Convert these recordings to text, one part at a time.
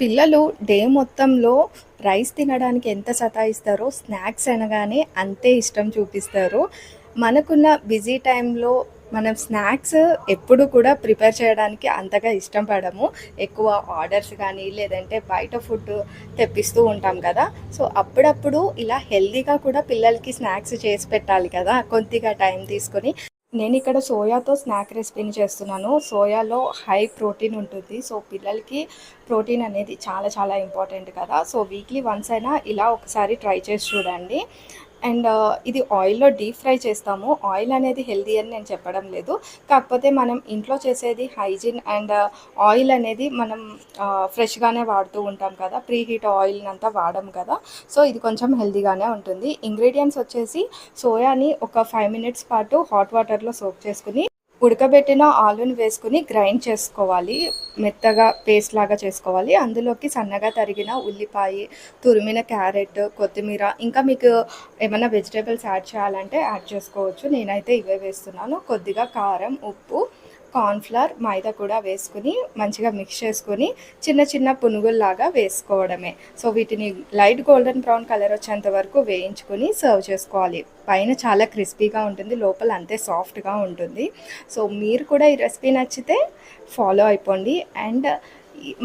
పిల్లలు డే మొత్తంలో రైస్ తినడానికి ఎంత సతాయిస్తారో స్నాక్స్ అనగానే అంతే ఇష్టం చూపిస్తారు. మనకున్న బిజీ టైంలో మనం స్నాక్స్ ఎప్పుడు కూడా ప్రిపేర్ చేయడానికి అంతగా ఇష్టం పడము. ఎక్కువ ఆర్డర్స్ కానీ లేదంటే బయట ఫుడ్ తెప్పిస్తూ ఉంటాం కదా! సో, అప్పుడప్పుడు ఇలా హెల్తీగా కూడా పిల్లలకి స్నాక్స్ చేసి పెట్టాలి కదా! కొద్దిగా టైం తీసుకొని. నేనిక్కడ సోయాతో స్నాక్ రెసిపీని చేస్తున్నాను. సోయాలో హై ప్రోటీన్ ఉంటుంది. సో, పిల్లలకి ప్రోటీన్ అనేది చాలా చాలా ఇంపార్టెంట్ కదా! సో, వీక్లీ వన్స్ అయినా ఇలా ఒకసారి ట్రై చేసి చూడండి. అండ్ ఇది ఆయిల్‌లో డీప్ ఫ్రై చేస్తాము. ఆయిల్ అనేది హెల్తీ అని నేను చెప్పడం లేదు. కాకపోతే మనం ఇంట్లో చేసేది హైజీన్ అండ్ ఆయిల్ అనేది మనం ఫ్రెష్‌గానే వాడుతూ ఉంటాం కదా! ప్రీ హీట్ ఆయిల్‌నంతా వాడము కదా! సో, ఇది కొంచెం హెల్తీగానే ఉంటుంది. ఇంగ్రీడియెంట్స్ వచ్చేసి సోయాని ఒక 5 మినిట్స్ పాటు హాట్ వాటర్‌లో సోక్ చేసుకొని, ఉడకబెట్టిన ఆలూని వేసుకొని గ్రైండ్ చేసుకోవాలి. మెత్తగా పేస్ట్ లాగా చేసుకోవాలి. అందులోకి సన్నగా తరిగిన ఉల్లిపాయ, తురిమిన క్యారెట్, కొత్తిమీర, ఇంకా మీకు ఏమన్నా వెజిటబుల్స్ యాడ్ చేయాలంటే యాడ్ చేసుకోవచ్చు. నేనైతే ఇవే వేస్తున్నాను. కొద్దిగా కారం, ఉప్పు, కార్న్‌ఫ్లోర్, మైదా కూడా వేసుకొని మంచిగా మిక్స్ చేసుకొని చిన్న చిన్న పునుగుల్లాగా వేసుకోవడమే. సో, వీటిని లైట్ గోల్డెన్ బ్రౌన్ కలర్ వచ్చేంత వరకు వేయించుకొని సర్వ్ చేసుకోవాలి. పైన చాలా క్రిస్పీగా ఉంటుంది. లోపల అంతే సాఫ్ట్‌గా ఉంటుంది. సో, మీరు కూడా ఈ రెసిపీ నచ్చితే ఫాలో అయిపోండి. అండ్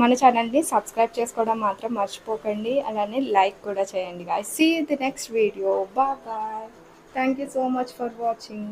మన ఛానల్‌ని సబ్స్క్రైబ్ చేసుకోవడం మాత్రం మర్చిపోకండి. అలానే లైక్ కూడా చేయండి guys. See you in the next video. Bye bye. Thank you so much for watching.